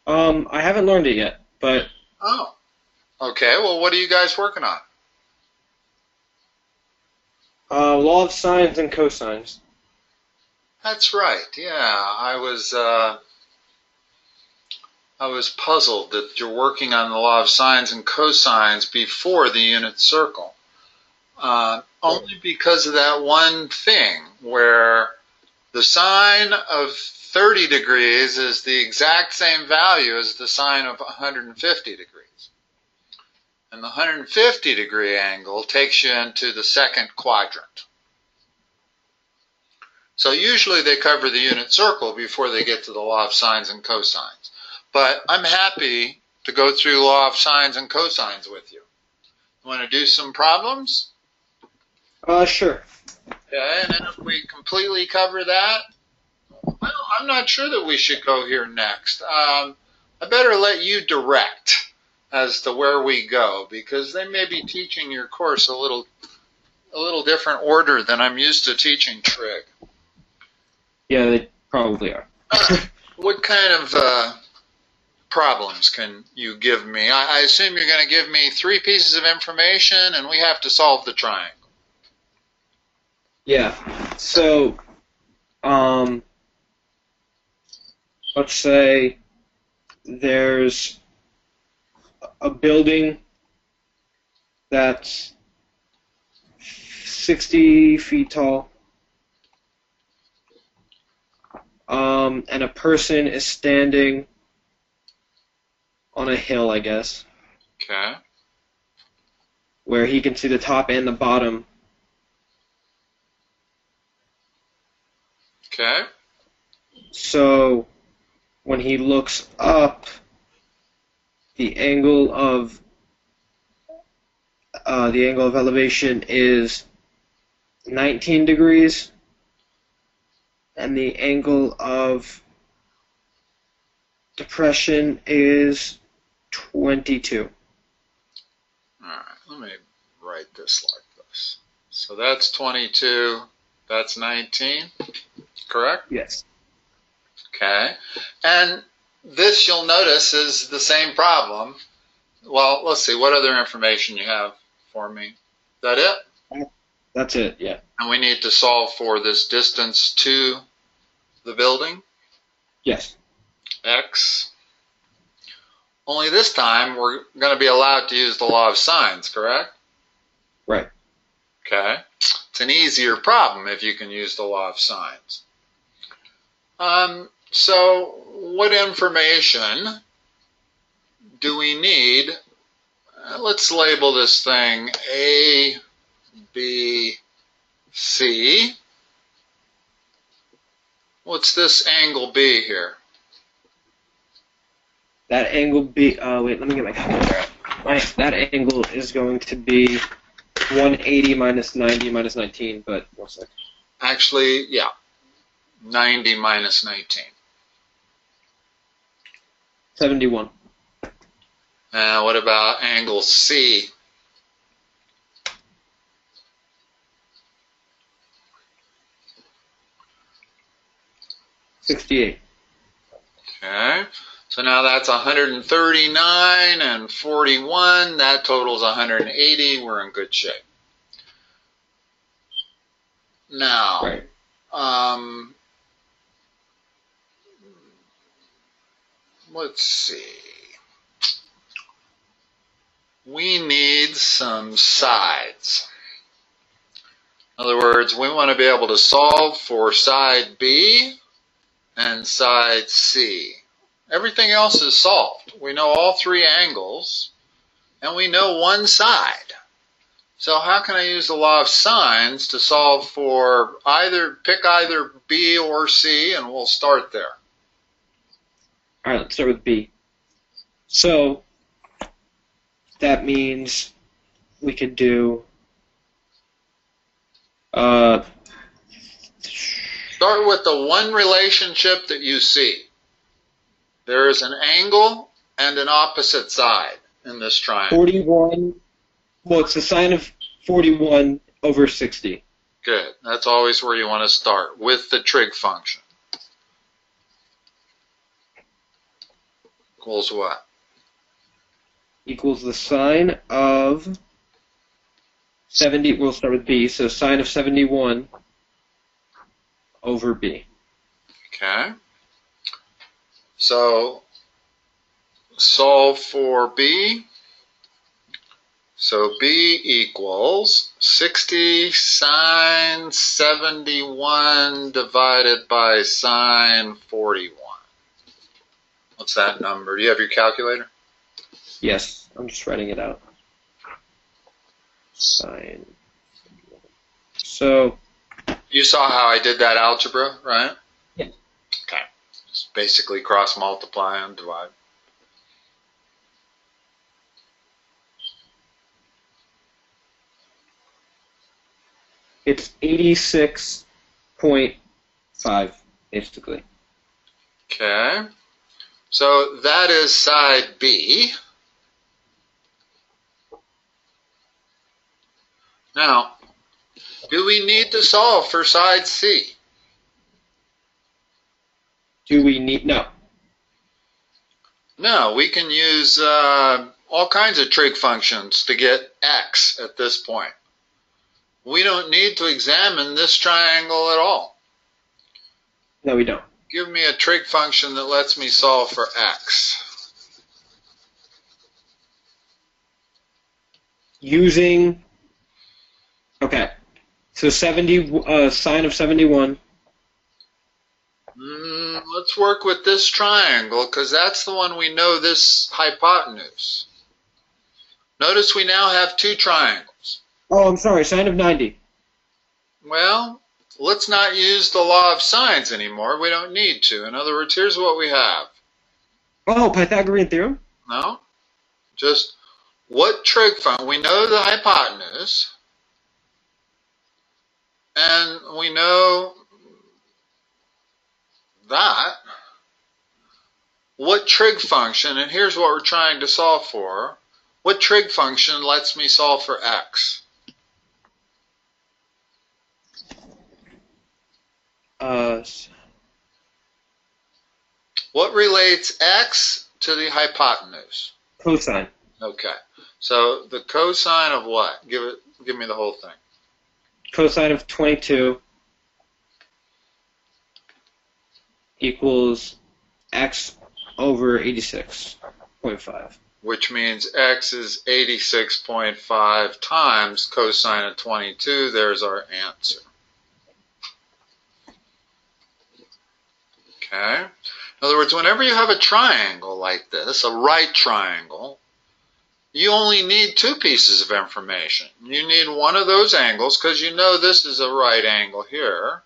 I haven't learned it yet, but Oh, okay. Well, what are you guys working on? law of sines and cosines. That's right. Yeah, I was puzzled that you're working on the law of sines and cosines before the unit circle. Only because of that one thing where the sine of 30 degrees is the exact same value as the sine of 150 degrees. And the 150 degree angle takes you into the second quadrant. So usually they cover the unit circle before they get to the law of sines and cosines. But I'm happy to go through law of sines and cosines with you. You want to do some problems? Sure. Okay, and then if we completely cover that, well, I'm not sure that we should go here next. I better let you direct as to where we go, because they may be teaching your course a little different order than I'm used to teaching trig. Yeah, they probably are. What kind of problems can you give me? I assume you're going to give me 3 pieces of information and we have to solve the triangle. Yeah. So, let's say there's a building that's 60 feet tall, and a person is standing on a hill, I guess, Okay. where he can see the top and the bottom. Okay. So when he looks up, the angle of elevation is 19 degrees, and the angle of depression is 22. All right. Let me write this like this. So that's 22. That's 19. Correct? Yes. Okay. And this, you'll notice, is the same problem. Well, let's see. What other information you have for me? Is that it? That's it, yeah. And we need to solve for this distance to the building, Yes. x. Only this time we're going to be allowed to use the law of sines, correct? Right. Okay. It's an easier problem if you can use the law of sines. So what information do we need? Let's label this thing A, B, C. What's this angle B here? That angle B, wait, let me get my calculator out. That angle is going to be 180 minus 90 minus 19, but 1 second. Actually, yeah, 90 minus 19. 71. What about angle C? $68. Okay, so now that's 139 and 41. That totals 180. We're in good shape. Now, Right. Let's see. We need some sides. In other words, we want to be able to solve for side B and side C. Everything else is solved. We know all 3 angles, and we know one side. So how can I use the law of sines to solve for pick either B or C, and we'll start there. All right, let's start with B. So that means we could do Start with the one relationship that you see. There is an angle and an opposite side in this triangle. 41. Well, it's the sine of 41 over 60. Good. That's always where you want to start, with the trig function. equals what? Equals the sine of 70, we'll start with b, so sine of 71 over b. Okay. So solve for b. So b equals 60 sine 71 divided by sine 41. What's that number? Do you have your calculator? Yes, I'm just writing it out. Sine. So, You saw how I did that algebra, right? yeah. Okay. Just basically cross multiply and divide. It's 86.5, basically. Okay. So that is side B. Now, do we need to solve for side C? Do we need, no. No, we can use all kinds of trig functions to get x at this point. We don't need to examine this triangle at all. No, we don't. Give me a trig function that lets me solve for x. Using, okay, so 70, sine of 71. Let's work with this triangle because that's the one we know this hypotenuse. Notice we now have two triangles. Oh, I'm sorry, sine of 90. Well, let's not use the law of sines anymore. We don't need to. In other words, here's what we have. Oh, Pythagorean theorem? No? Just what trig function? We know the hypotenuse. And we know that. What trig function, and here's what we're trying to solve for. What trig function lets me solve for x? What relates x to the hypotenuse? Cosine. Okay. So the cosine of what? Give me the whole thing. Cosine of 22 equals x over 86.5. Which means x is 86.5 times cosine of 22. There's our answer. Okay. In other words, whenever you have a triangle like this, a right triangle, you only need two pieces of information. You need one of those angles because you know this is a right angle here.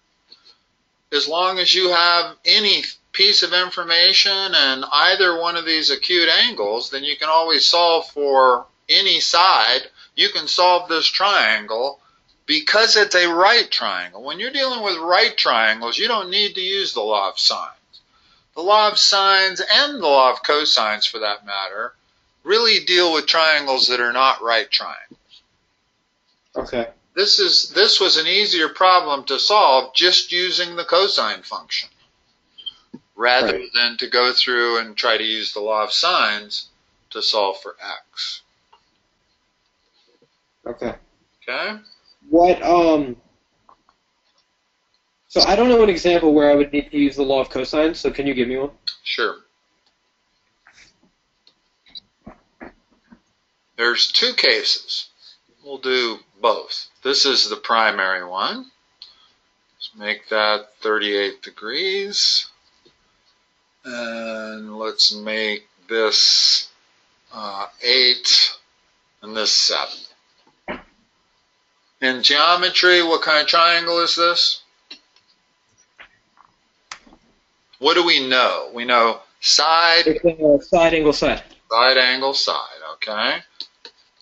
As long as you have any piece of information and either one of these acute angles, then you can always solve for any side. You can solve this triangle because it's a right triangle. When you're dealing with right triangles, you don't need to use the law of sines. The law of sines and the law of cosines, for that matter, really deal with triangles that are not right triangles. Okay. This was an easier problem to solve just using the cosine function, rather than to go through and try to use the law of sines to solve for x. Okay. Okay? What, so I don't know an example where I would need to use the law of cosine, so can you give me one? Sure. There's two cases. We'll do both. This is the primary one. Let's make that 38 degrees. And let's make this 8 and this 7. In geometry, what kind of triangle is this? What do we know? We know side. It's a side angle side. Side angle side, okay?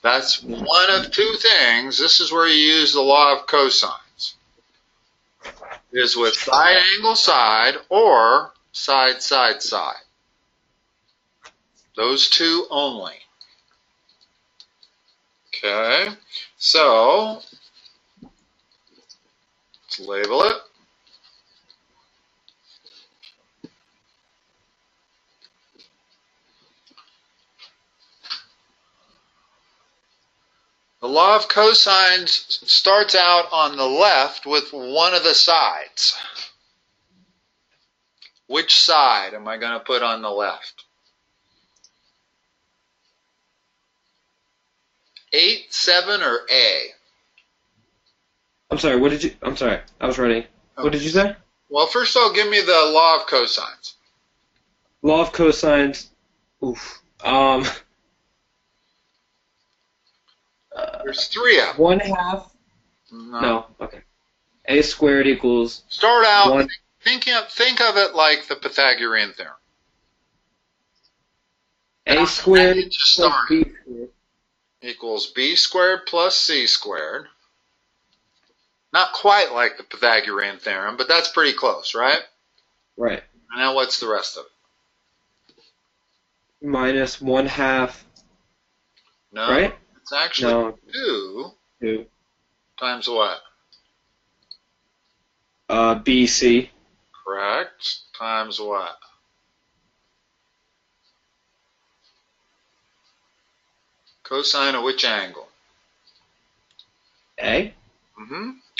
That's one of two things. This is where you use the law of cosines. It is with side angle side or side side side. Those two only. Okay, so let's label it. The law of cosines starts out on the left with one of the sides. Which side am I going to put on the left? 8, 7, or A? I'm sorry, what did you... I'm sorry, I was writing. What did you say? Well, first of all, give me the law of cosines. Law of cosines. Oof. There's 3 of them. 1/2. No. Okay. A squared equals... Start out, 1. think of it like the Pythagorean theorem. A squared And just plus start. B squared. Equals B squared plus C squared. Not quite like the Pythagorean theorem, but that's pretty close, right? Right. And now what's the rest of it? Minus 1/2. No, Right? it's actually No. 2 times what? BC. Correct. Times what? Cosine of which angle? A.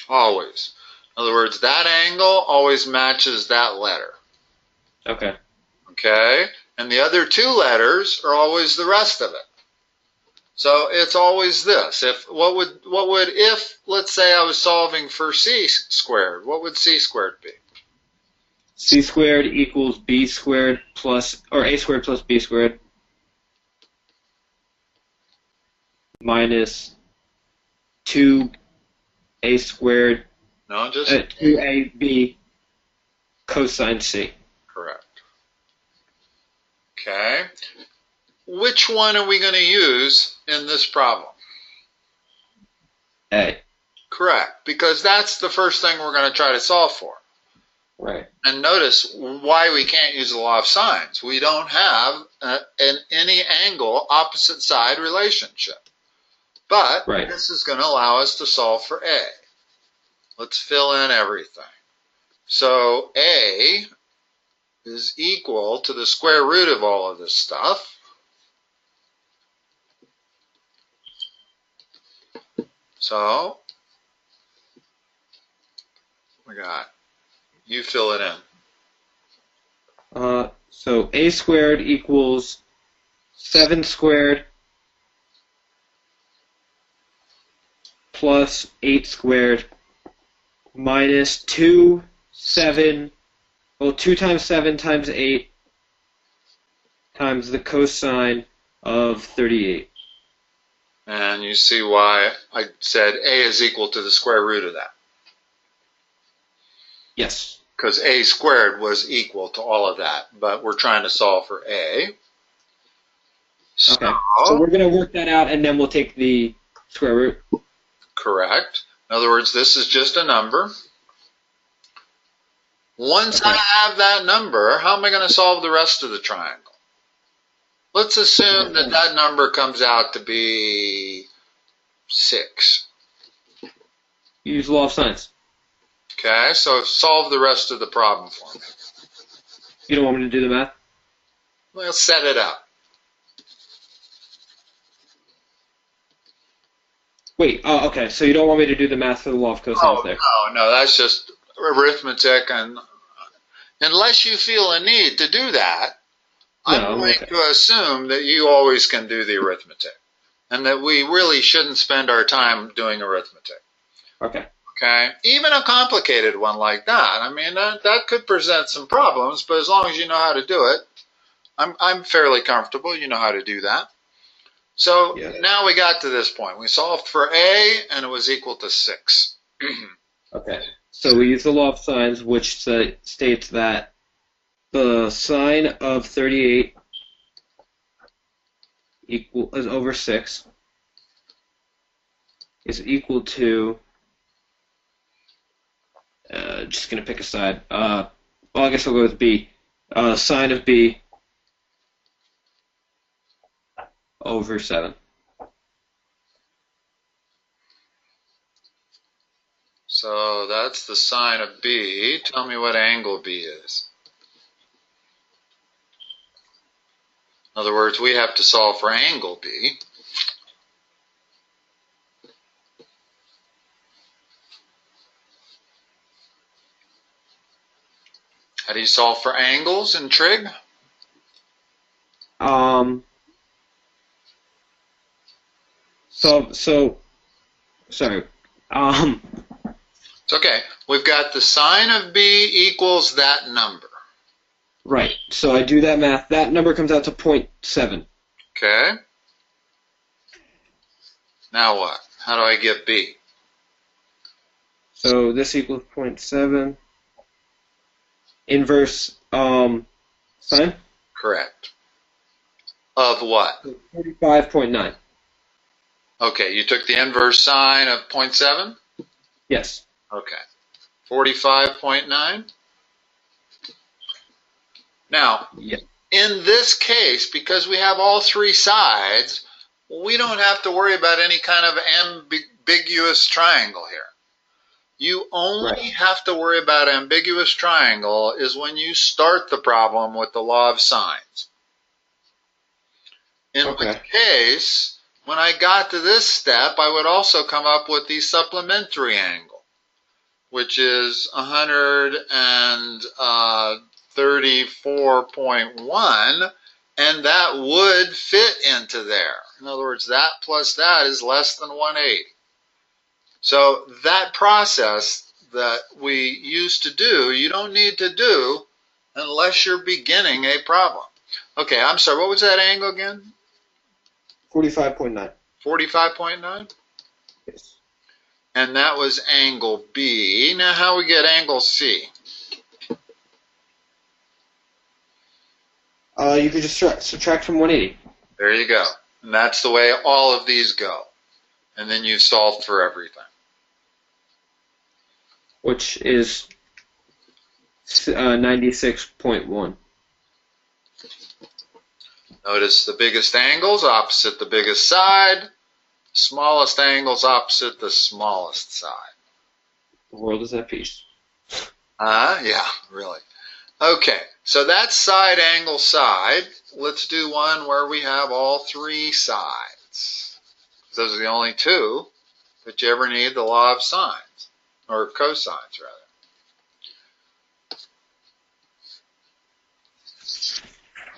Always. In other words, that angle always matches that letter. Okay. Okay? And the other 2 letters are always the rest of it. So it's always this. If let's say I was solving for C squared, what would C squared be? C squared equals B squared plus, or A squared plus B squared minus 2A squared, No, just 2AB cosine C. correct. Okay. Which one are we going to use in this problem? A. Correct, because that's the first thing we're going to try to solve for. Right. And notice why we can't use the law of sines. We don't have any angle opposite side relationship. But Right. this is going to allow us to solve for A. Let's fill in everything. So A is equal to the square root of all of this stuff. So we got, you fill it in. So A squared equals 7 squared plus 8 squared minus 2 times 7 times 8 times the cosine of 38. And you see why I said A is equal to the square root of that. Yes. Because A squared was equal to all of that, but we're trying to solve for A. Okay. So we're going to work that out, and then we'll take the square root. Correct. In other words, this is just a number. Once I have that number, how am I going to solve the rest of the triangle? Let's assume that that number comes out to be 6. Use law of sines. Okay, so solve the rest of the problem for me. You don't want me to do the math? Well, set it up. Wait, okay, so you don't want me to do the math for the law of cosines there? No, that's just arithmetic, and unless you feel a need to do that, I'm going to assume that you always can do the arithmetic, and that we really shouldn't spend our time doing arithmetic. Okay. Okay? Even a complicated one like that, I mean, that could present some problems, but as long as you know how to do it, I'm fairly comfortable. You know how to do that. So now we got to this point. We solved for A, and it was equal to 6. Okay. So we use the law of sines, which states that the sine of 38 is over 6 is equal to, just going to pick a side. Well, I guess I'll go with B. Sine of B over 7. So that's the sine of B. Tell me what angle B is. In other words, we have to solve for angle B. How do you solve for angles in trig? Sorry. It's okay. We've got the sine of b equals that number. Right. So I do that math. That number comes out to 0.7. Okay. Now what? How do I get b? So this equals 0.7. Inverse sine? Correct. Of what? 45.9. Okay, you took the inverse sine of 0.7? Yes. Okay. 45.9? Now, Yeah. in this case, because we have all three sides, we don't have to worry about any kind of ambiguous triangle here. You only have to worry about ambiguous triangle is when you start the problem with the law of sines. In which case, when I got to this step, I would also come up with the supplementary angle, which is 134.1, and that would fit into there. In other words, that plus that is less than 180. So that process that we used to do, you don't need to do unless you're beginning a problem. Okay, I'm sorry, what was that angle again? 45.9. 45.9? Yes. And that was angle B. Now how we get angle C? You could just subtract from 180. There you go. And that's the way all of these go. And then you've solved for everything. Which is 96.1. Notice the biggest angles opposite the biggest side, smallest angles opposite the smallest side. The world is at peace. Yeah, really. Okay, so that's side angle side. Let's do one where we have all three sides. Those are the only two that you ever need the law of sines, or cosines rather.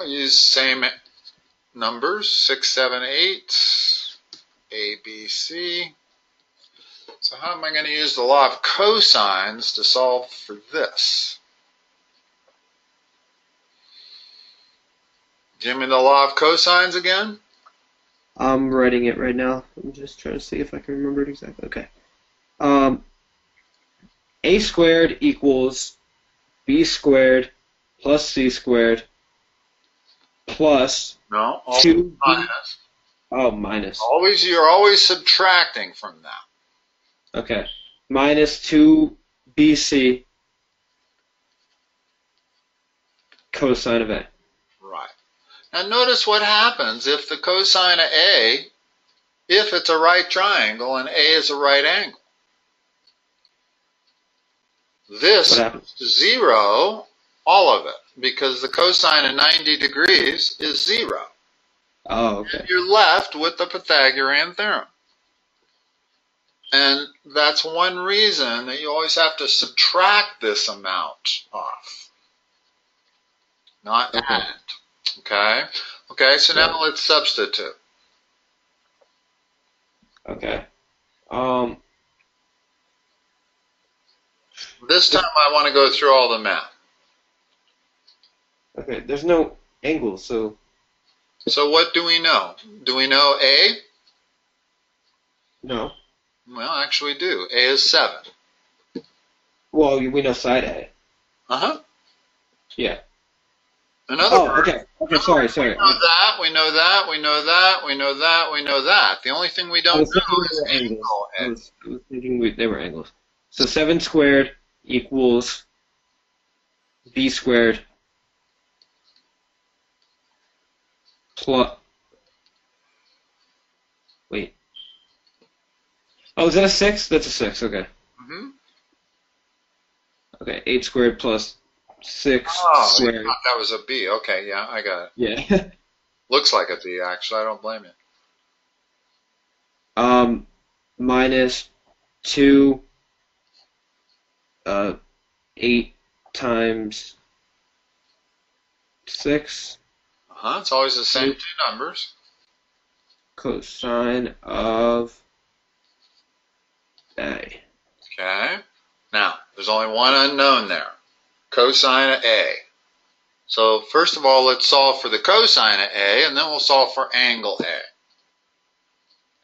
I'll use same numbers, 6, 7, 8, A, B, C. So how am I going to use the law of cosines to solve for this? Give me the law of cosines again. I'm writing it right now. I'm just trying to see if I can remember it exactly. Okay. A squared equals B squared plus C squared plus No, 2B. minus. Oh, minus. You're always subtracting from that. Okay. Minus 2BC cosine of A. Right. Now notice what happens if the cosine of A, if it's a right triangle and A is a right angle. This happens? 0, all of it, because the cosine of 90 degrees is 0. Oh, okay. And you're left with the Pythagorean theorem. And that's one reason that you always have to subtract this amount off, not add. Okay? Okay, so now let's substitute. Okay. This time I want to go through all the math. Okay, there's no angle, so... So what do we know? Do we know A? No. Well, actually we do. A is 7. Well, we know side A. Uh-huh. Yeah. In other words, okay. Okay, sorry. we know that, we know that, we know that, we know that, we know that. The only thing we don't know is angle. I was thinking they were angles. So 7 squared equals B squared plus... Wait. Oh, is that a 6? That's a 6, okay. Mm-hmm. Okay, 8 squared plus 6 squared. You thought that was a B. Okay, yeah, I got it. Yeah. Looks like a B, actually. I don't blame you. Minus 2, 8 times 6 It's always the same two numbers. cosine of A. Okay. Now, there's only one unknown there. Cosine of A. So first of all, let's solve for the cosine of A, and then we'll solve for angle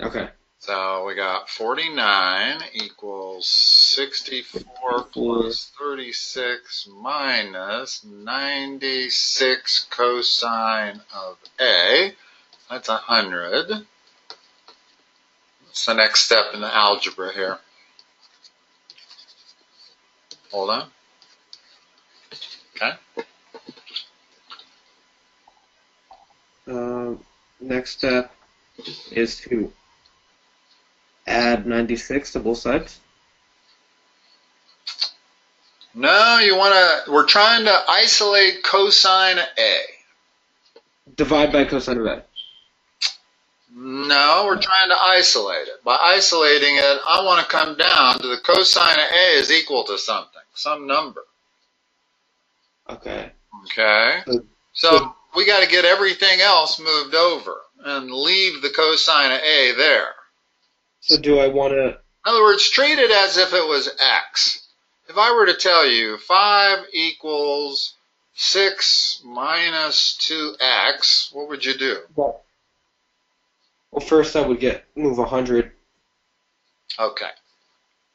A. Okay. So we got 49 equals 64 plus 36 minus 96 cosine of A. That's 100. That's the next step in the algebra here. Hold on. Okay. Next step is to add 96 to both sides. No, we're trying to isolate cosine of A. Divide by cosine of A. No, we're trying to isolate it. By isolating it, I want to come down to the cosine of A is equal to something, some number. Okay. Okay. So we got to get everything else moved over and leave the cosine of A there. So do I want to... In other words, treat it as if it was x. If I were to tell you 5 equals 6 minus 2x, what would you do? Well, first I would move 100. Okay.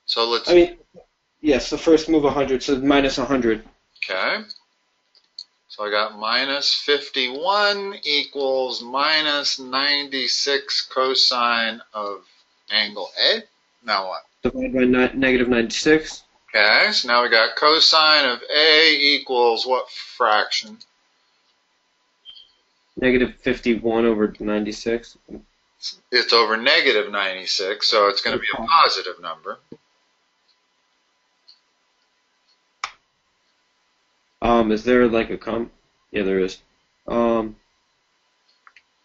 So let's... yes, so first move 100, so minus 100. Okay. So I got minus 51 equals minus 96 cosine of angle A. Now what? Divide by negative 96. Okay, so now we got cosine of A equals what fraction? Negative 51 over 96. It's over negative 96, so it's going to be a positive number. Is there like a Yeah, there is. You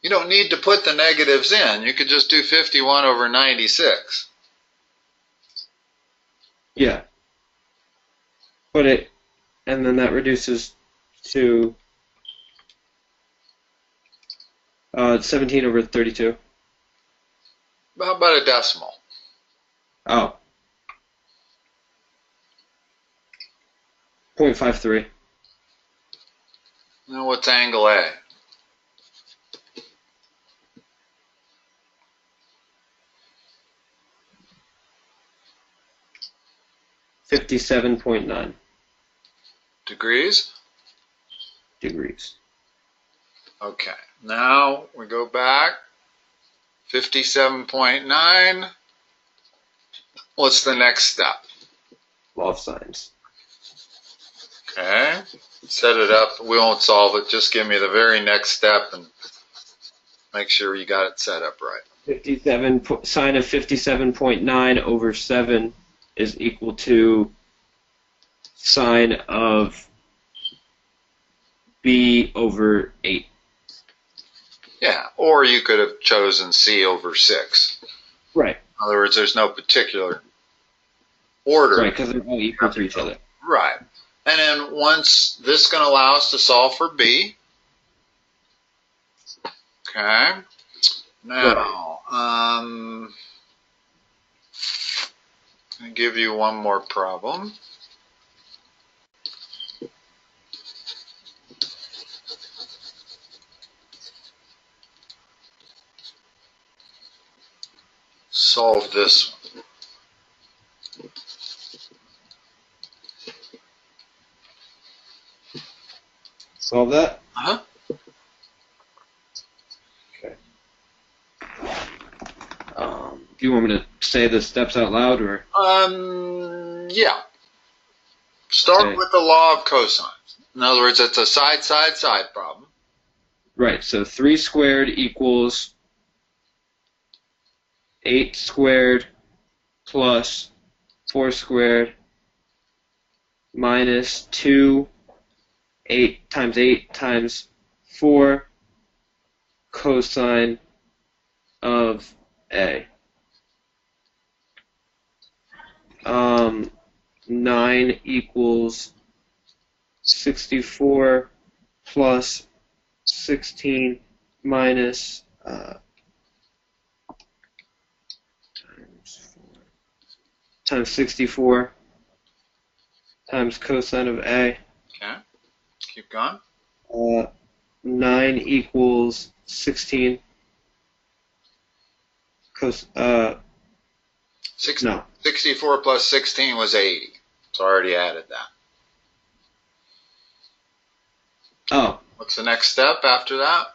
don't need to put the negatives in. You could just do 51 over 96. Yeah. And then that reduces to 17 over 32. How about a decimal? Oh. 0.53. Now what's angle A? $57.9 degrees? degrees. Okay, now we go back. 57.9. What's the next step? Law of sines. Okay, set it up. We won't solve it. Just give me the very next step and make sure you got it set up right. Sine of 57.9 over 7 is equal to sine of B over 8. Yeah, or you could have chosen C over 6. Right. In other words, there's no particular order. Right, because they're all equal to each other. Right. And then once this is going to allow us to solve for B. Okay. Now, I'll give you one more problem. Solve this one. Solve that? Uh-huh. Okay. Do you want me to say the steps out loud, or? Yeah. Start Okay. with the law of cosines. In other words, it's a side problem. Right, so 3 squared equals 8 squared plus 4 squared minus 2, 8 times 4 cosine of A. 9 equals 64 plus 16 minus times 64 times cosine of A. Okay. Keep going. 9 equals 16 no. 64 plus 16 was 80. So I already added that. Oh. What's the next step after that?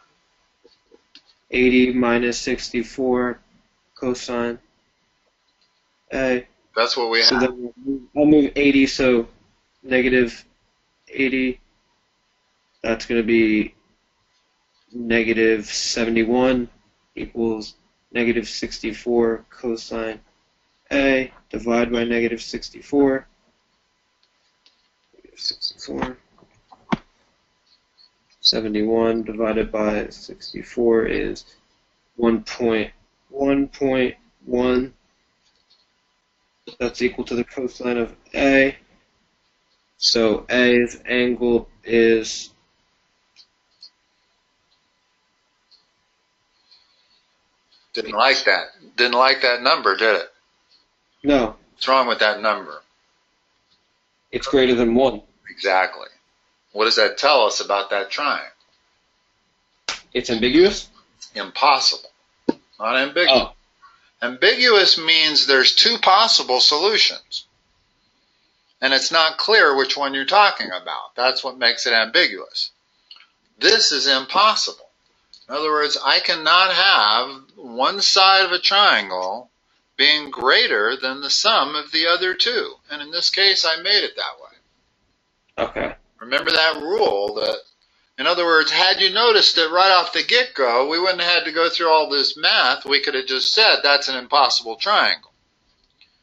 80 minus 64 cosine A. That's what we have. So then I'll move 80, so negative 80. That's going to be negative 71 equals negative 64 cosine A. Divide by negative 64. Negative 64. 71 divided by 64 is 1.1. That's equal to the cosine of A. So A's angle is Didn't like that. Didn't like that number, did it? no. What's wrong with that number? It's greater than 1. Exactly. What does that tell us about that triangle? It's ambiguous? Impossible. Not ambiguous. Oh. Ambiguous means there's two possible solutions. And it's not clear which one you're talking about. That's what makes it ambiguous. This is impossible. In other words, I cannot have one side of a triangle being greater than the sum of the other two. And in this case, I made it that way. Okay. Remember that rule that, in other words, had you noticed it right off the get-go, we wouldn't have had to go through all this math. We could have just said that's an impossible triangle.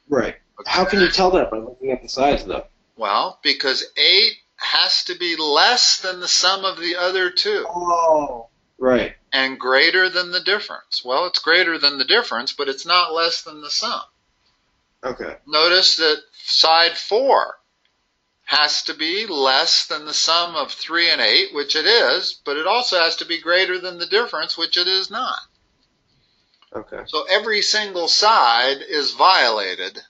Right. Okay. How can you tell that by looking at the sides, though? Well, because 8 has to be less than the sum of the other two. Oh. Right. And greater than the difference. Well, it's greater than the difference, but it's not less than the sum. Okay. Notice that side 4 has to be less than the sum of 3 and 8, which it is, but it also has to be greater than the difference, which it is not. Okay. So every single side is violates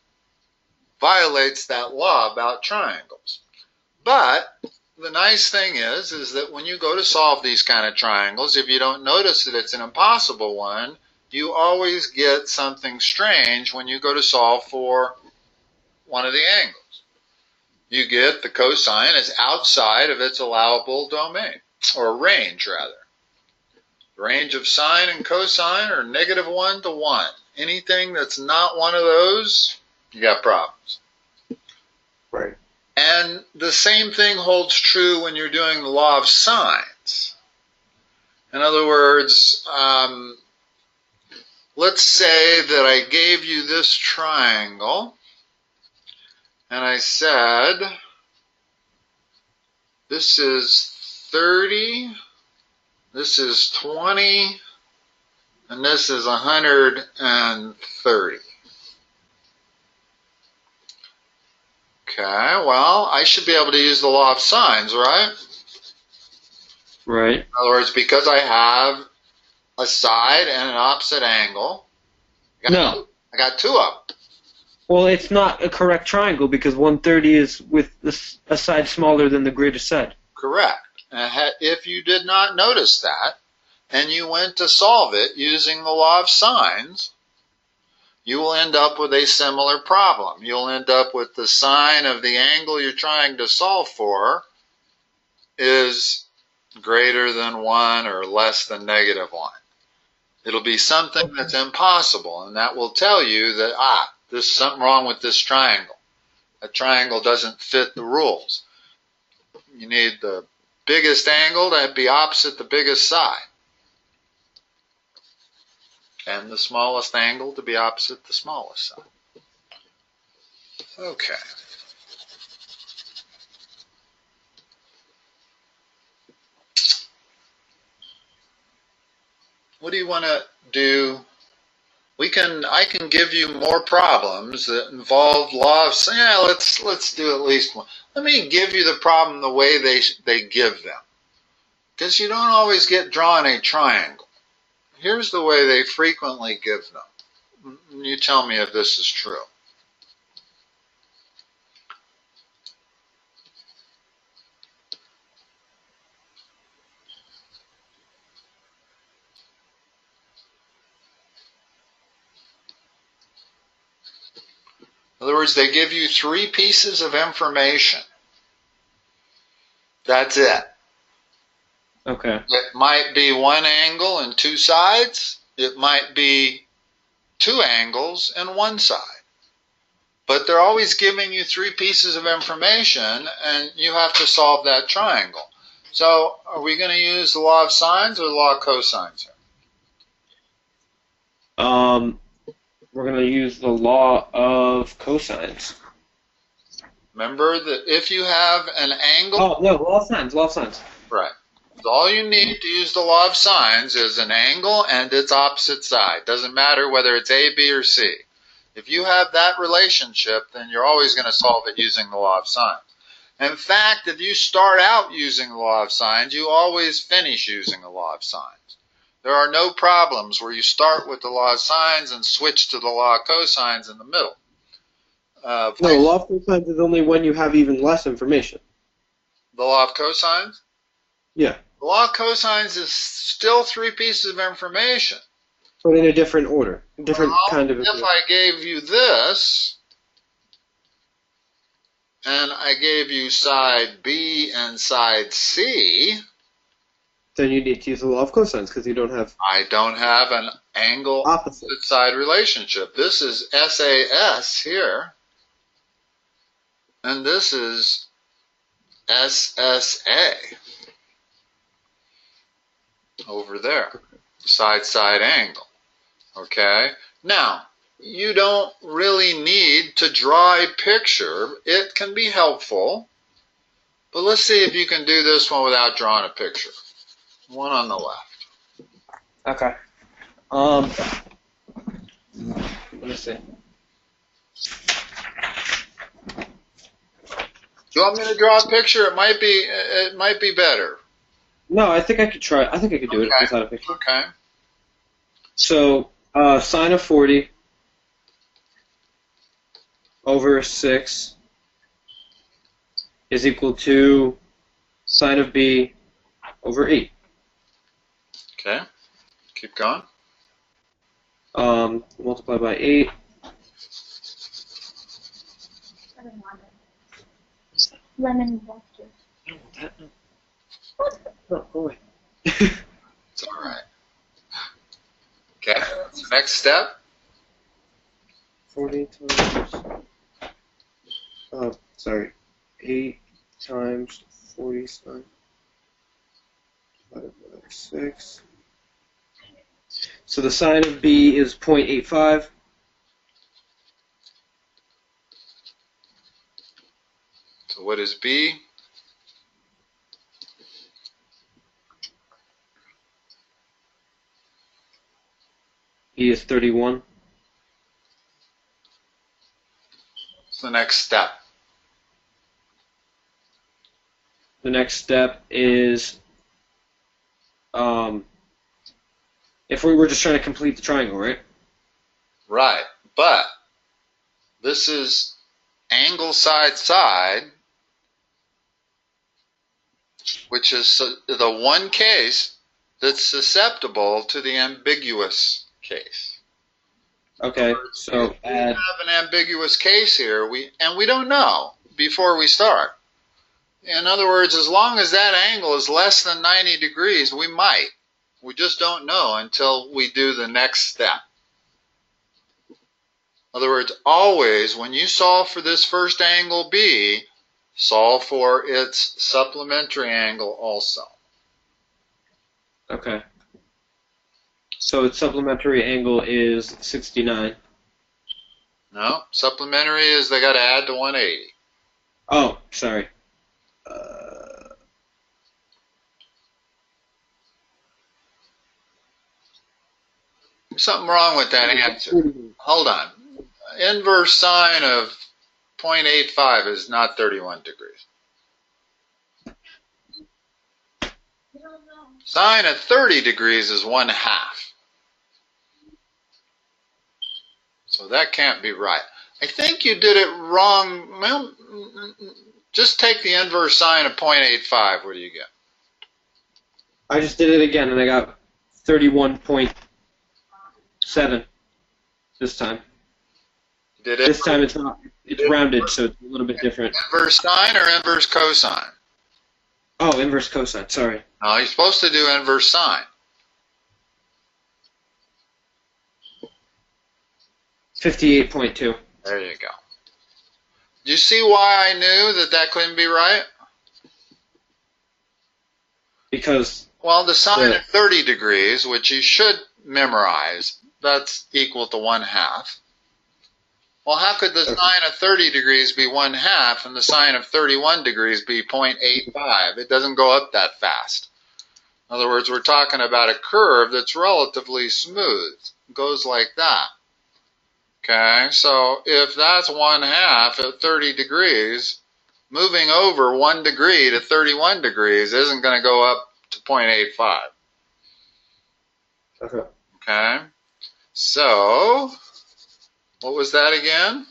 that law about triangles. But the nice thing is that when you go to solve these kind of triangles, if you don't notice that it's an impossible one, you always get something strange when you go to solve for one of the angles. You get the cosine is outside of its allowable domain, or range rather. The range of sine and cosine are -1 to 1. Anything that's not one of those, you got problems. Right. And the same thing holds true when you're doing the law of sines. In other words, let's say that I gave you this triangle, and I said, this is 30, this is 20, and this is 130. Okay, well, I should be able to use the law of sines, right? Right. In other words, because I have a side and an opposite angle, I got two of them. Well, it's not a correct triangle because 130 is with a side smaller than the greatest side. Correct. If you did not notice that, and you went to solve it using the law of sines, you will end up with a similar problem. You'll end up with the sine of the angle you're trying to solve for is greater than 1 or less than -1. It'll be something that's impossible, and that will tell you that, there's something wrong with this triangle. A triangle doesn't fit the rules. You need the biggest angle to be opposite the biggest side, and the smallest angle to be opposite the smallest side. Okay. What do you want to do? I can give you more problems that involve law of sine. Yeah, let's do at least one. Let me give you the problem the way they give them. because you don't always get drawn a triangle. Here's the way they frequently give them. You tell me if this is true. In other words, they give you 3 pieces of information. That's it. Okay. It might be 1 angle and 2 sides. It might be 2 angles and 1 side. But they're always giving you 3 pieces of information, and you have to solve that triangle. So are we going to use the law of sines or the law of cosines here? We're going to use the law of cosines. Remember that if you have an angle... Oh, no, law of sines, law of sines. Right. So all you need to use the law of sines is an angle and its opposite side. Doesn't matter whether it's A, B, or C. If you have that relationship, then you're always going to solve it using the law of sines. In fact, if you start out using the law of sines, you always finish using the law of sines. There are no problems where you start with the law of sines and switch to the law of cosines in the middle. No, the law of cosines is only when you have even less information. The law of cosines? Yeah. The law of cosines is still 3 pieces of information. But in a different order. Different kind of... If I gave you this, and I gave you side B and side C... Then you need to use the law of cosines because you don't have... I don't have an angle opposite side relationship. This is SAS here, and this is SSA over there, side-side angle. Okay? Now, you don't really need to draw a picture. It can be helpful, but let's see if you can do this one without drawing a picture. One on the left. Okay. Let me see. Do you want me to draw a picture? It might be better. No, I think I could try. I think I could do it without a picture. Okay. So, sine of 40 over 6 is equal to sine of b over 8. Okay. Keep going. Multiply by 8. Lemon water. No, that no. No, go away. It's all right. Okay. Next step. 40 times. Oh, sorry. 8 times 40 sine divided by 6. So the sine of b is 0.85. So what is B? B is 31. What's the next step? The next step is if we were just trying to complete the triangle, right? Right. But this is angle side side, which is the one case that's susceptible to the ambiguous case. Okay, so we have an ambiguous case here, we don't know before we start. In other words, as long as that angle is less than 90 degrees, we might. We just don't know until we do the next step. In other words, always when you solve for this first angle B, solve for its supplementary angle also. okay. So its supplementary angle is 69. No, supplementary is they got to add to 180. Oh, sorry. There's something wrong with that answer. Hold on. Inverse sine of 0.85 is not 31 degrees. Sine of 30 degrees is 1/2. So that can't be right. I think you did it wrong. Well, just take the inverse sine of 0.85. What do you get? I just did it again, and I got 31.7 this time. Did it? This time it's rounded, so it's a little bit different. Inverse sine or inverse cosine? Oh, inverse cosine, sorry. No, you're supposed to do inverse sine. 58.2. There you go. Do you see why I knew that that couldn't be right? Because Well, the sine of 30 degrees, which you should memorize, that's equal to 1/2. Well, how could the sine of 30 degrees be 1/2 and the sine of 31 degrees be 0.85? It doesn't go up that fast. In other words, we're talking about a curve that's relatively smooth. It goes like that. Okay, so if that's 1/2 at 30 degrees, moving over 1 degree to 31 degrees isn't going to go up to 0.85. okay. Okay, so what was that again?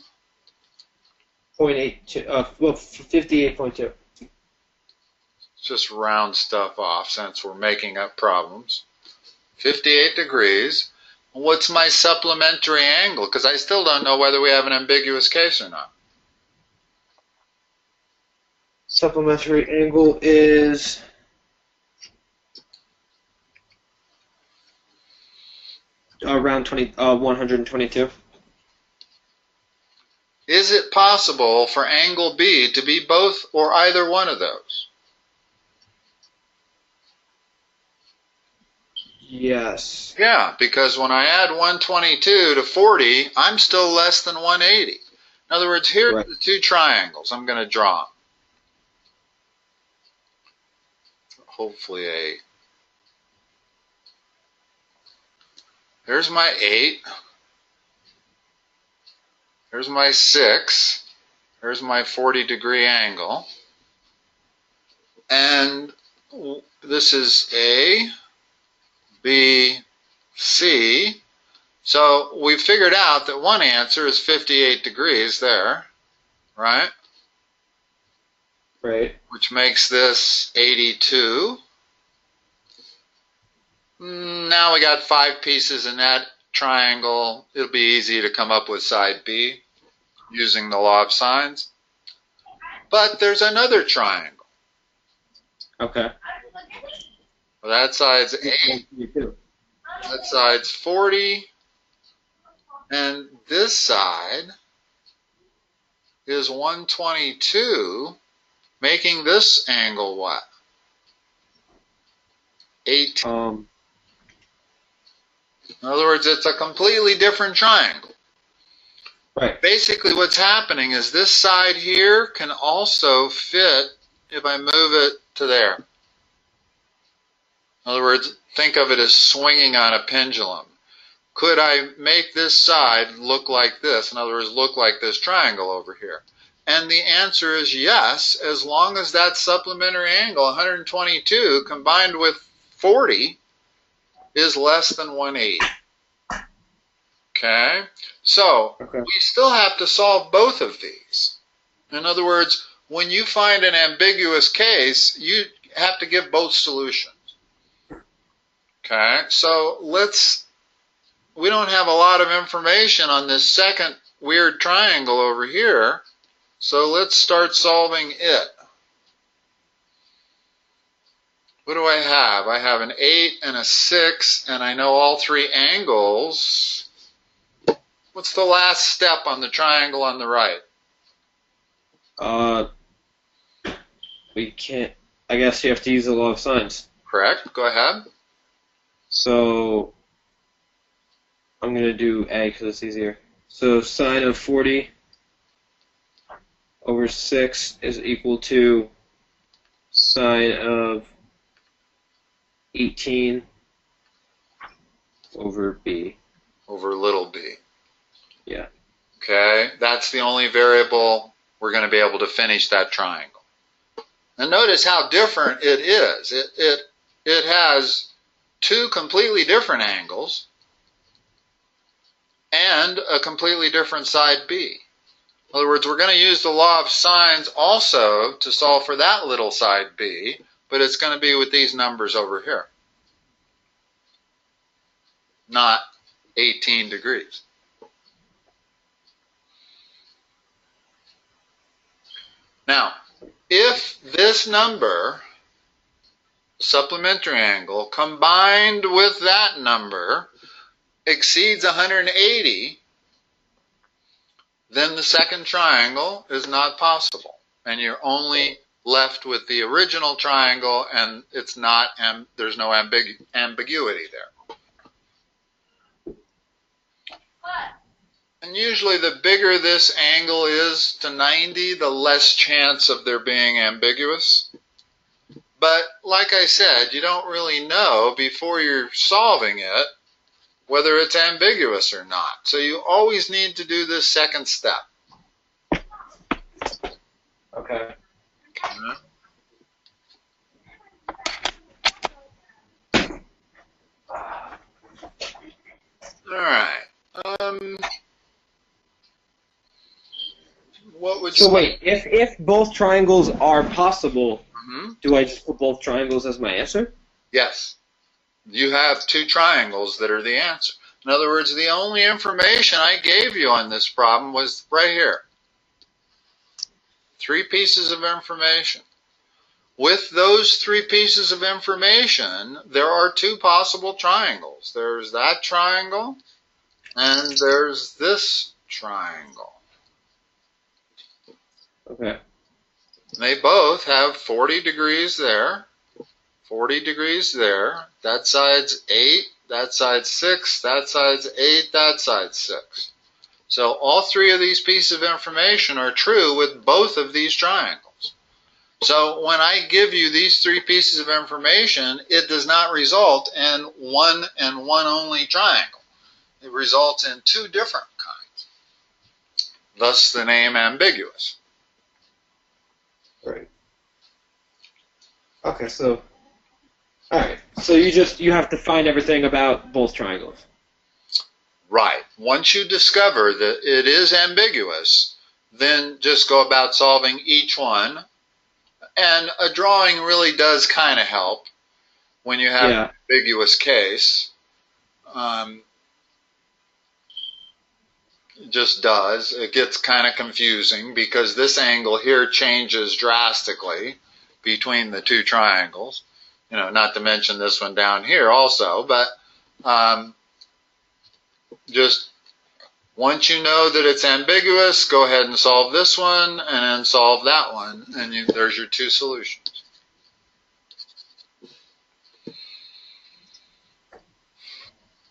0.82. 58.2. Just round stuff off since we're making up problems. 58 degrees. What's my supplementary angle? Because I still don't know whether we have an ambiguous case or not. Supplementary angle is around 122. Is it possible for angle B to be both or either one of those? Yes. Yeah, because when I add 122 to 40, I'm still less than 180. In other words, here are the two triangles. I'm going to draw them. Hopefully there's my 8. There's my 6. There's my 40-degree angle. And this is A, B, C. So we figured out that one answer is 58 degrees there, right? Right. Which makes this 82. Now we got 5 pieces in that triangle. It'll be easy to come up with side B using the law of sines. But there's another triangle. Okay. Well, that side's 8. That side's 40. And this side is 122, making this angle what? 18. In other words, it's a completely different triangle. Right. Basically, what's happening is this side here can also fit if I move it to there. In other words, think of it as swinging on a pendulum. Could I make this side look like this? In other words, look like this triangle over here. And the answer is yes, as long as that supplementary angle, 122, combined with 40, is less than 180. Okay? So, we still have to solve both of these. In other words, when you find an ambiguous case, you have to give both solutions. Okay? So, we don't have a lot of information on this second weird triangle over here, so let's start solving it. What do I have? I have an 8 and a 6, and I know all 3 angles. What's the last step on the triangle on the right? We can't, I guess you have to use the law of sines. Correct. Go ahead. So I'm going to do A because it's easier. So sine of 40 over 6 is equal to sine of 18 over B. Over little b. Yeah. Okay, that's the only variable we're going to be able to finish that triangle. And notice how different it is. it has two completely different angles and a completely different side B. In other words, we're going to use the law of sines also to solve for that little side B, but it's going to be with these numbers over here, not 18 degrees. Now, if this number, supplementary angle, combined with that number exceeds 180, then the second triangle is not possible, and you're only left with the original triangle, and it's not, there's no ambiguity there. And usually the bigger this angle is to 90, the less chance of there being ambiguous. But like I said, you don't really know before you're solving it whether it's ambiguous or not. So you always need to do this second step. Okay. All right. What would you So wait, if both triangles are possible, do I just put both triangles as my answer? Yes. You have two triangles that are the answer. In other words, the only information I gave you on this problem was right here. 3 pieces of information. With those 3 pieces of information, there are 2 possible triangles. There's that triangle, and there's this triangle. Okay. They both have 40 degrees there, 40 degrees there. That side's 8, that side's 6, that side's 8, that side's 6. So all 3 of these pieces of information are true with both of these triangles. So when I give you these 3 pieces of information, it does not result in one and one only triangle. It results in 2 different kinds. Thus the name ambiguous. Right. Okay, so alright. So you have to find everything about both triangles. Right. Once you discover that it is ambiguous, then just go about solving each one. And a drawing really does kind of help when you have an ambiguous case. It just does. It gets kind of confusing because this angle here changes drastically between the 2 triangles. You know, not to mention this one down here also, but just once you know that it's ambiguous, go ahead and solve this one and then solve that one, and there's your 2 solutions.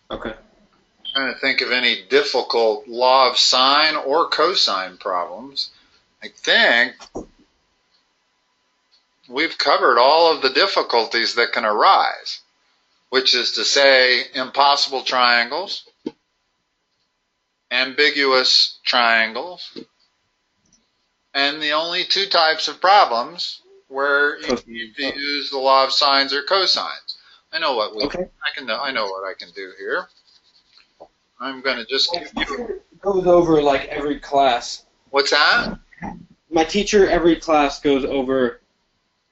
Okay. Trying to think of any difficult law of sine or cosine problems. I think we've covered all of the difficulties that can arise, which is to say impossible triangles, ambiguous triangles, and the only 2 types of problems where you need to use the law of sines or cosines. I know what I know what I can do here. I'm going to just give you. Goes over like every class. What's that? My teacher every class goes over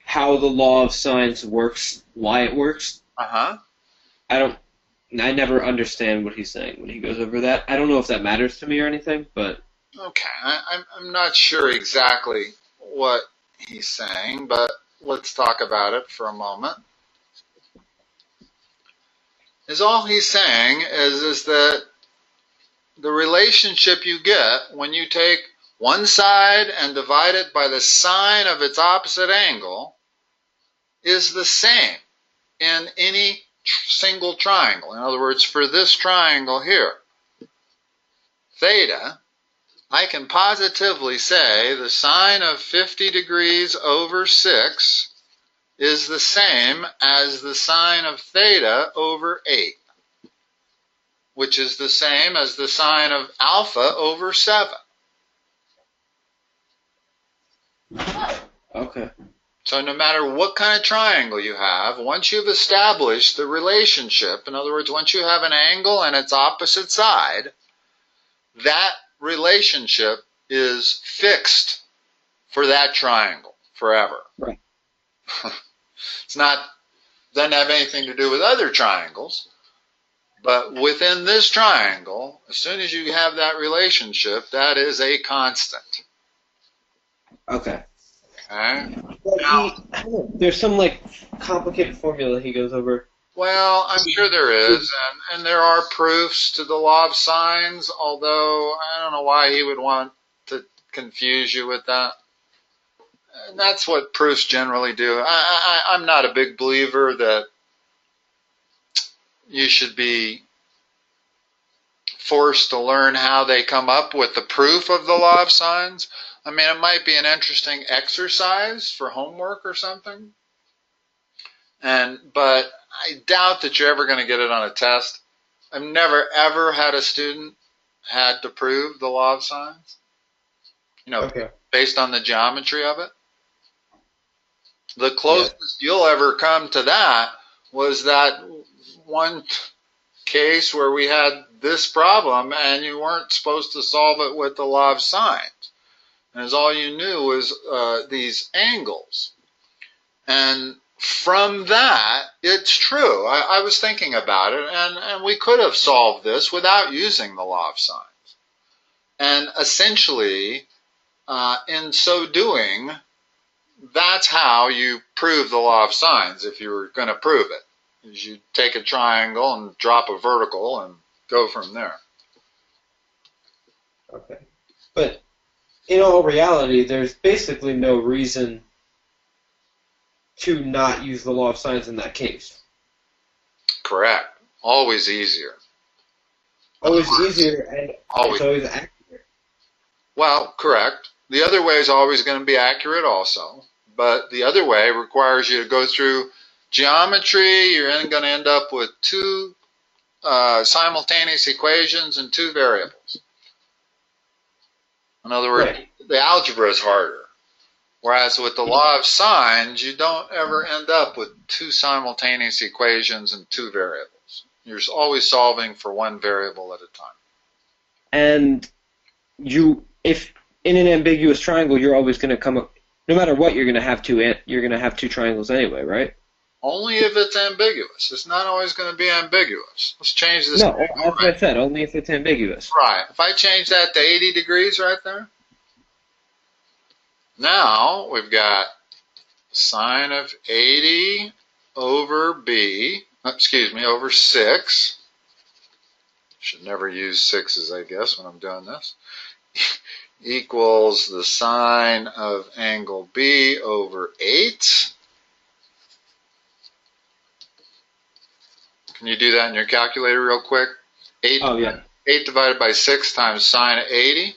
how the law of sines works, why it works. Uh-huh. I never understand what he's saying when he goes over that. I don't know if that matters to me or anything, but Okay, I'm not sure exactly what he's saying, but let's talk about it for a moment. All he's saying is that the relationship you get when you take one side and divide it by the sine of its opposite angle is the same in any single triangle. In other words, for this triangle here, theta, I can positively say the sine of 50 degrees over 6 is the same as the sine of theta over 8, which is the same as the sine of alpha over 7. okay. So no matter what kind of triangle you have, once you've established the relationship, in other words, once you have an angle and its opposite side, that relationship is fixed for that triangle forever. Right. Doesn't have anything to do with other triangles, but within this triangle, as soon as you have that relationship, that is a constant. Okay. Okay? Well, there's some like complicated formula he goes over. Well, I'm sure there is, and there are proofs to the law of sines, although I don't know why he would want to confuse you with that. And that's what proofs generally do. I'm not a big believer that you should be forced to learn how they come up with the proof of the law of sines. I mean, it might be an interesting exercise for homework or something. But I doubt that you're ever going to get it on a test. I've never ever had a student had to prove the law of sines. Okay. Based on the geometry of it. The closest you'll ever come to that was that one case where we had this problem and you weren't supposed to solve it with the law of sines. And all you knew was these angles. And from that, it's true. I was thinking about it, and we could have solved this without using the law of sines. And essentially, in so doing, that's how you prove the law of sines if you were going to prove it. Is you take a triangle and drop a vertical and go from there. Okay. But in all reality, there's basically no reason to not use the law of sines in that case. Correct. Always easier. Always easier, and it's always accurate. Well, correct. The other way is always going to be accurate also, but the other way requires you to go through geometry. You're going to end up with two simultaneous equations and two variables. In other words, the algebra is harder. Whereas with the law of sines, you don't ever end up with two simultaneous equations and two variables. You're always solving for one variable at a time. And if in an ambiguous triangle, you're always going to come up, no matter what, you're going to have two triangles anyway, right? Only if it's ambiguous. It's not always going to be ambiguous. Let's change this. No, that's what I said. Only if it's ambiguous. Right. If I change that to 80 degrees right there, now we've got sine of 80 over over 6. Should never use sixes, I guess, when I'm doing this. Equals the sine of angle B over 8. Can you do that in your calculator real quick? 8 divided by 6 times sine of 80.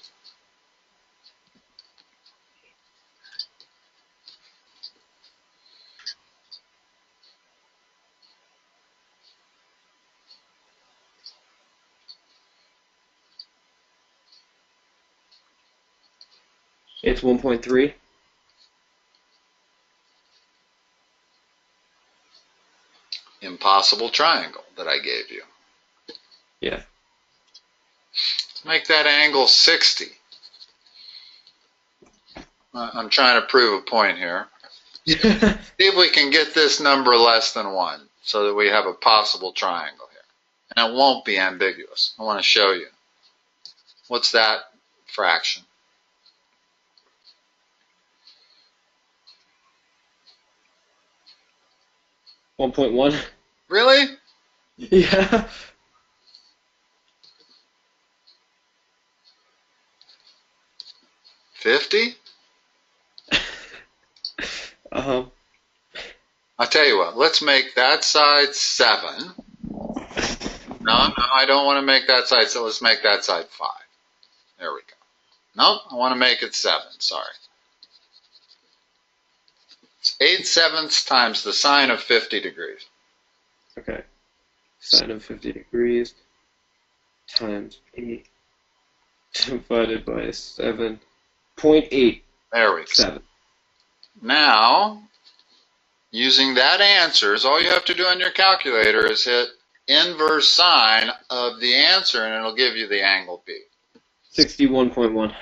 It's 1.3. Impossible triangle that I gave you. Yeah. Let's make that angle 60. I'm trying to prove a point here. See if we can get this number less than 1 so that we have a possible triangle here. And it won't be ambiguous. I want to show you. What's that fraction? 1.1. Really? Yeah. $50? Uh-huh. I'll tell you what, let's make that side 7. No, I don't want to make that side, so let's make that side 5. There we go. No, I want to make it 7, sorry. It's 8/7 times the sine of 50 degrees. Okay. Sine of 50 degrees times 8 divided by 7.8. There we go. 7. Now, using that answer, is all you have to do on your calculator is hit inverse sine of the answer, and it'll give you the angle B. 61.1.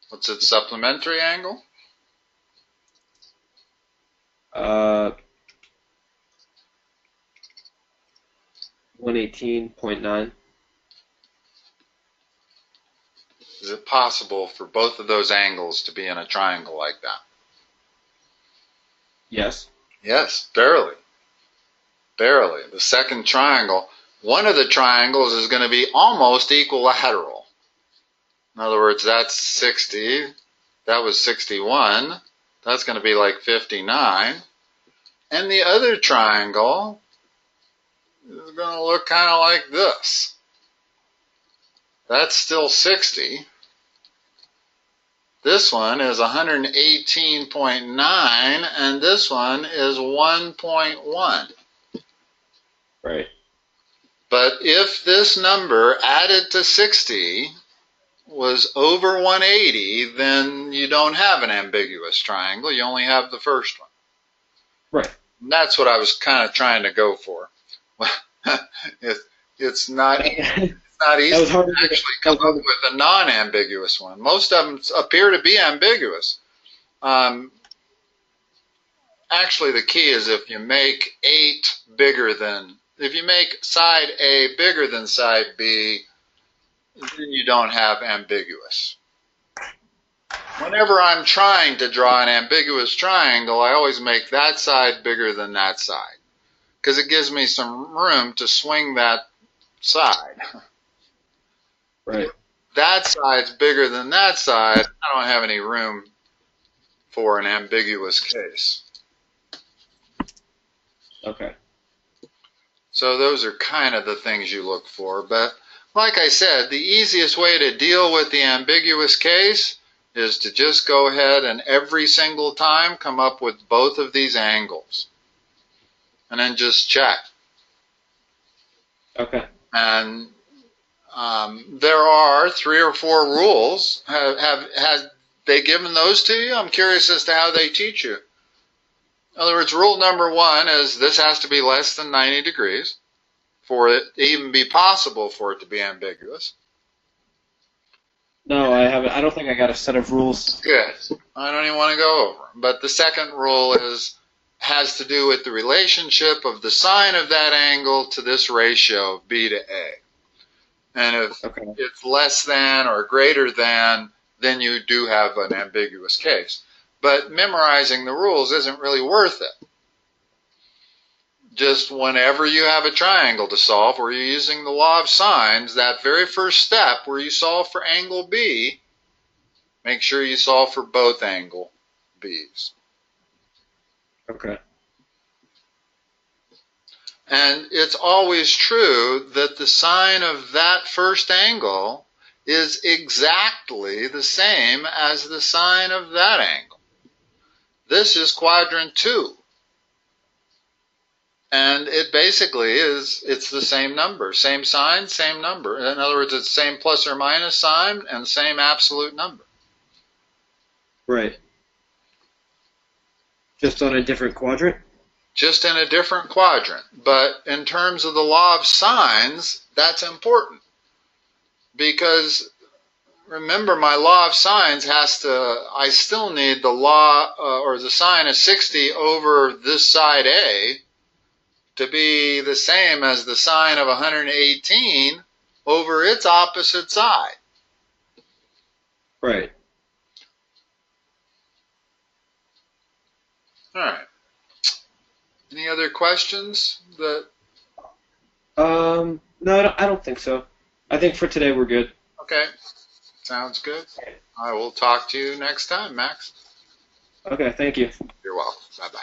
What's its supplementary angle? 118.9. Is it possible for both of those angles to be in a triangle like that? Yes. Yes, barely. Barely. The second triangle, one of the triangles is going to be almost equilateral. In other words, that's 60. That was 61. That's going to be like 59. And the other triangle is going to look kind of like this. That's still 60. This one is 118.9, and this one is 1.1. Right. But if this number added to 60 was over 180, then you don't have an ambiguous triangle. You only have the first one. Right. And that's what I was kind of trying to go for. It's not easy to actually come up with a non-ambiguous one. Most of them appear to be ambiguous. Actually, the key is if you make if you make side A bigger than side B, then you don't have ambiguous. Whenever I'm trying to draw an ambiguous triangle, I always make that side bigger than that side, because it gives me some room to swing that side. Right. If that side's bigger than that side, I don't have any room for an ambiguous case. Okay. So those are kind of the things you look for. But like I said, the easiest way to deal with the ambiguous case is to just go ahead and every single time come up with both of these angles. And then just check. Okay. And there are 3 or 4 rules. Have they given those to you? I'm curious as to how they teach you. In other words, rule number 1 is this has to be less than 90 degrees for it to even be possible for it to be ambiguous. No, I haven't. I don't think I got a set of rules. Good. I don't even want to go over them. But the second rule has to do with the relationship of the sine of that angle to this ratio of B to A. And if it's less than or greater than, then you do have an ambiguous case. But memorizing the rules isn't really worth it. Just whenever you have a triangle to solve where you're using the law of sines, that very first step where you solve for angle B, make sure you solve for both angle B's. Okay. And it's always true that the sine of that first angle is exactly the same as the sine of that angle. This is quadrant 2. And it basically it's the same number. Same sign, same number. In other words, it's the same plus or minus sign and same absolute number. Right. Just on a different quadrant? Just in a different quadrant. But in terms of the law of sines, that's important. Because remember, my law of sines I still need the law or the sine of 60 over this side A to be the same as the sine of 118 over its opposite side. Right. All right. Any other questions? No, I don't think so. I think for today we're good. Okay. Sounds good. I will talk to you next time, Max. Okay, thank you. You're welcome. Bye-bye.